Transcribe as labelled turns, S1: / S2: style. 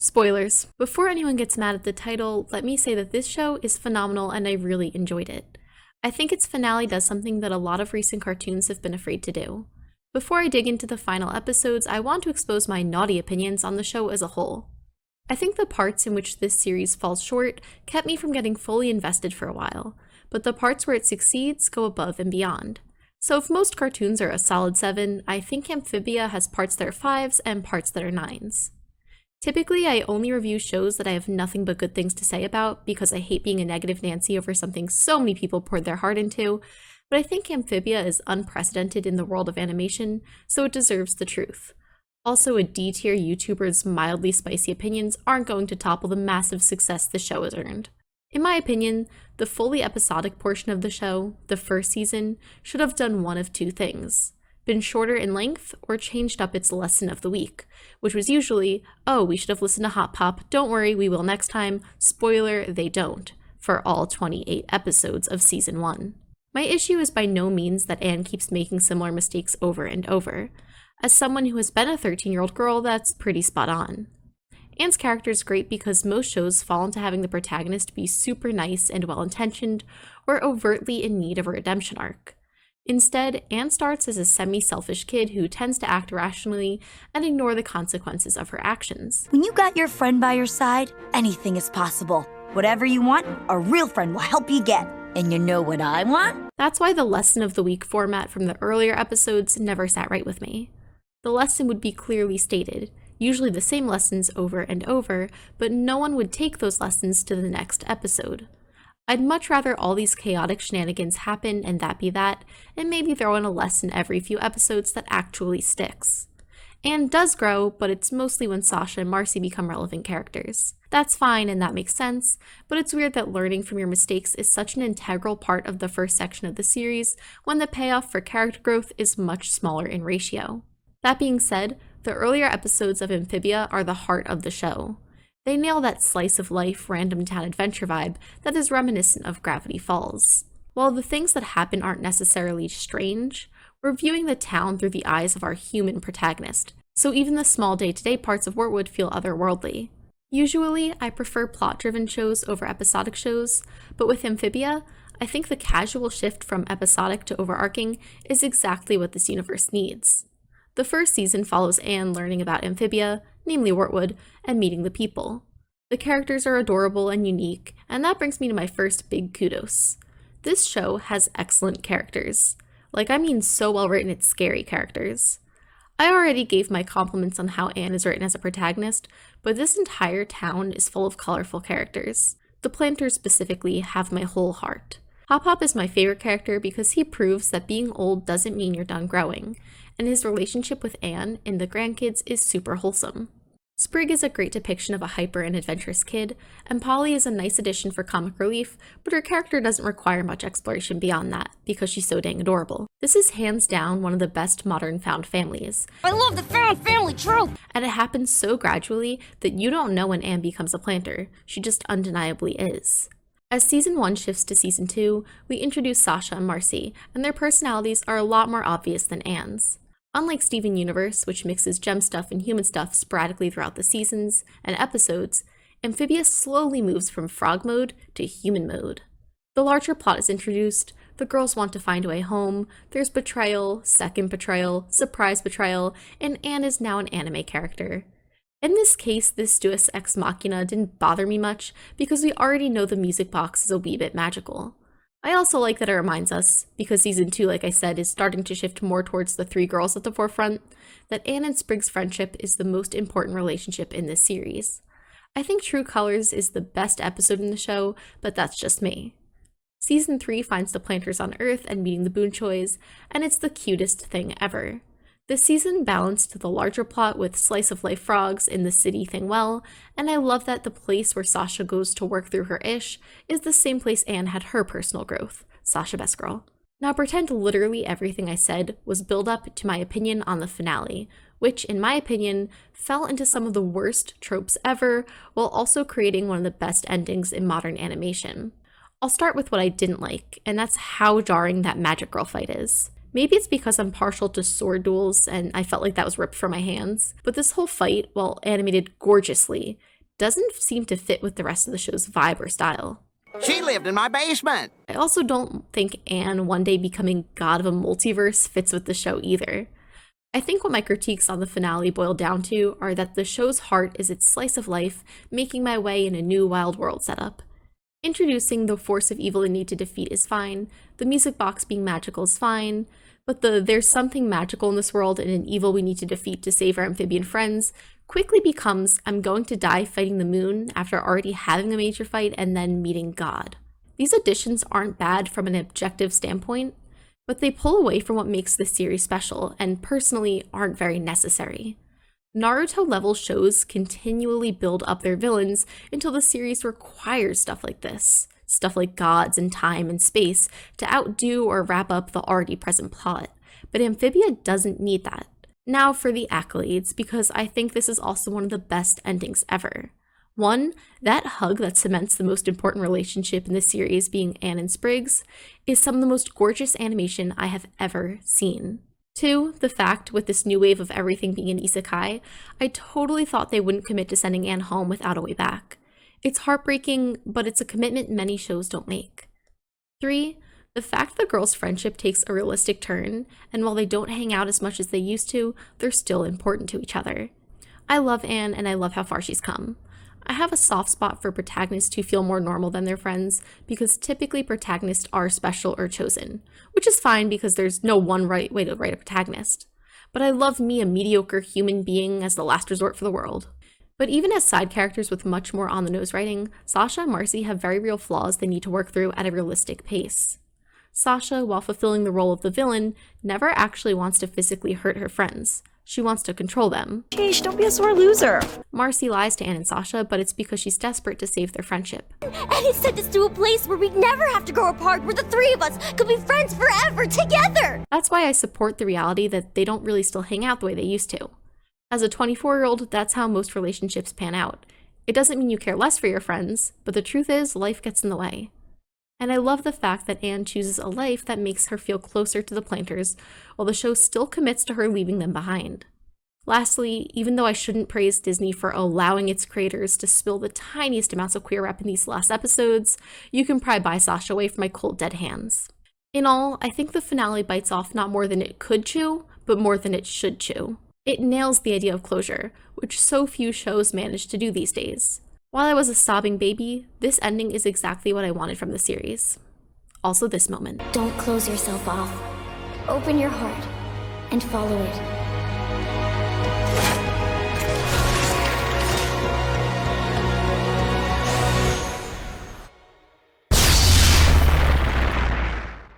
S1: Spoilers. Before anyone gets mad at the title, let me say that this show is phenomenal and I really enjoyed it. I think its finale does something that a lot of recent cartoons have been afraid to do. Before I dig into the final episodes, I want to expose my naughty opinions on the show as a whole. I think the parts in which this series falls short kept me from getting fully invested for a while, but the parts where it succeeds go above and beyond. So if most cartoons are a solid 7, I think Amphibia has parts that are 5s and parts that are 9s. Typically, I only review shows that I have nothing but good things to say about because I hate being a negative Nancy over something so many people poured their heart into, but I think Amphibia is unprecedented in the world of animation, so it deserves the truth. Also, a D-tier YouTuber's mildly spicy opinions aren't going to topple the massive success the show has earned. In my opinion, the fully episodic portion of the show, the first season, should have done one of two things: been shorter in length or changed up its lesson of the week, which was usually, oh, we should have listened to Hot Pop, don't worry, we will next time, spoiler, they don't, for all 28 episodes of season 1. My issue is by no means that Anne keeps making similar mistakes over and over. As someone who has been a 13-year-old girl, that's pretty spot on. Anne's character is great because most shows fall into having the protagonist be super nice and well-intentioned, or overtly in need of a redemption arc. Instead, Anne starts as a semi-selfish kid who tends to act irrationally and ignore the consequences of her actions.
S2: When you got your friend by your side, anything is possible. Whatever you want, a real friend will help you get. And you know what I want?
S1: That's why the lesson of the week format from the earlier episodes never sat right with me. The lesson would be clearly stated, usually the same lessons over and over, but no one would take those lessons to the next episode. I'd much rather all these chaotic shenanigans happen and that be that, and maybe throw in a lesson every few episodes that actually sticks. Anne does grow, but it's mostly when Sasha and Marcy become relevant characters. That's fine and that makes sense, but it's weird that learning from your mistakes is such an integral part of the first section of the series when the payoff for character growth is much smaller in ratio. That being said, the earlier episodes of Amphibia are the heart of the show. They nail that slice-of-life, random town adventure vibe that is reminiscent of Gravity Falls. While the things that happen aren't necessarily strange, we're viewing the town through the eyes of our human protagonist, so even the small day-to-day parts of Wortwood feel otherworldly. Usually, I prefer plot-driven shows over episodic shows, but with Amphibia, I think the casual shift from episodic to overarching is exactly what this universe needs. The first season follows Anne learning about Amphibia, namely Wortwood, and meeting the people. The characters are adorable and unique, and that brings me to my first big kudos. This show has excellent characters. I mean so well written it's scary characters. I already gave my compliments on how Anne is written as a protagonist, but this entire town is full of colorful characters. The planters specifically have my whole heart. Hop Hop is my favorite character because he proves that being old doesn't mean you're done growing, and his relationship with Anne and the grandkids is super wholesome. Sprig is a great depiction of a hyper and adventurous kid, and Polly is a nice addition for comic relief, but her character doesn't require much exploration beyond that, because she's so dang adorable. This is hands down one of the best modern found families.
S2: I love the found family trope!
S1: And it happens so gradually that you don't know when Anne becomes a planter, she just undeniably is. As season 1 shifts to season 2, we introduce Sasha and Marcy, and their personalities are a lot more obvious than Anne's. Unlike Steven Universe, which mixes gem stuff and human stuff sporadically throughout the seasons and episodes, Amphibia slowly moves from frog mode to human mode. The larger plot is introduced, the girls want to find a way home, there's betrayal, second betrayal, surprise betrayal, and Anne is now an anime character. In this case, this Deus Ex Machina didn't bother me much because we already know the music box is a wee bit magical. I also like that it reminds us, because season 2, like I said, is starting to shift more towards the 3 girls at the forefront, that Anne and Sprig's friendship is the most important relationship in this series. I think True Colors is the best episode in the show, but that's just me. Season 3 finds the planters on Earth and meeting the Boonchoys, and it's the cutest thing ever. The season balanced the larger plot with slice-of-life frogs in the city thing well, and I love that the place where Sasha goes to work through her ish is the same place Anne had her personal growth, Sasha Best Girl. Now pretend literally everything I said was build up to my opinion on the finale, which, in my opinion, fell into some of the worst tropes ever, while also creating one of the best endings in modern animation. I'll start with what I didn't like, and that's how jarring that magic girl fight is. Maybe it's because I'm partial to sword duels and I felt like that was ripped from my hands, but this whole fight, while animated gorgeously, doesn't seem to fit with the rest of the show's vibe or style.
S3: She lived in my basement.
S1: I also don't think Anne one day becoming god of a multiverse fits with the show either. I think what my critiques on the finale boil down to are that the show's heart is its slice of life, making my way in a new wild world setup. Introducing the force of evil in need to defeat is fine, the music box being magical is fine, but there's something magical in this world and an evil we need to defeat to save our amphibian friends quickly becomes I'm going to die fighting the moon after already having a major fight and then meeting God. These additions aren't bad from an objective standpoint, but they pull away from what makes this series special and personally aren't very necessary. Naruto-level shows continually build up their villains until the series requires stuff like this. Stuff like gods and time and space to outdo or wrap up the already present plot, but Amphibia doesn't need that. Now for the accolades, because I think this is also one of the best endings ever. 1, that hug that cements the most important relationship in the series being Anne and Spriggs is some of the most gorgeous animation I have ever seen. 2, the fact with this new wave of everything being an isekai, I totally thought they wouldn't commit to sending Anne home without a way back. It's heartbreaking, but it's a commitment many shows don't make. 3, the fact the girls' friendship takes a realistic turn, and while they don't hang out as much as they used to, they're still important to each other. I love Anne, and I love how far she's come. I have a soft spot for protagonists who feel more normal than their friends, because typically protagonists are special or chosen, which is fine because there's no one right way to write a protagonist. But I love me a mediocre human being as the last resort for the world. But even as side characters with much more on-the-nose writing, Sasha and Marcy have very real flaws they need to work through at a realistic pace. Sasha, while fulfilling the role of the villain, never actually wants to physically hurt her friends. She wants to control them.
S2: Sheesh, don't be a sore loser.
S1: Marcy lies to Anne and Sasha, but it's because she's desperate to save their friendship.
S4: And he sent us to a place where we'd never have to grow apart, where the three of us could be friends forever together.
S1: That's why I support the reality that they don't really still hang out the way they used to. As a 24-year-old, that's how most relationships pan out. It doesn't mean you care less for your friends, but the truth is, life gets in the way. And I love the fact that Anne chooses a life that makes her feel closer to the Planters, while the show still commits to her leaving them behind. Lastly, even though I shouldn't praise Disney for allowing its creators to spill the tiniest amounts of queer rep in these last episodes, you can pry by Sasha away from my cold dead hands. In all, I think the finale bites off not more than it could chew, but more than it should chew. It nails the idea of closure, which so few shows manage to do these days. While I was a sobbing baby, this ending is exactly what I wanted from the series. Also this moment.
S4: Don't close yourself off. Open your heart and follow it.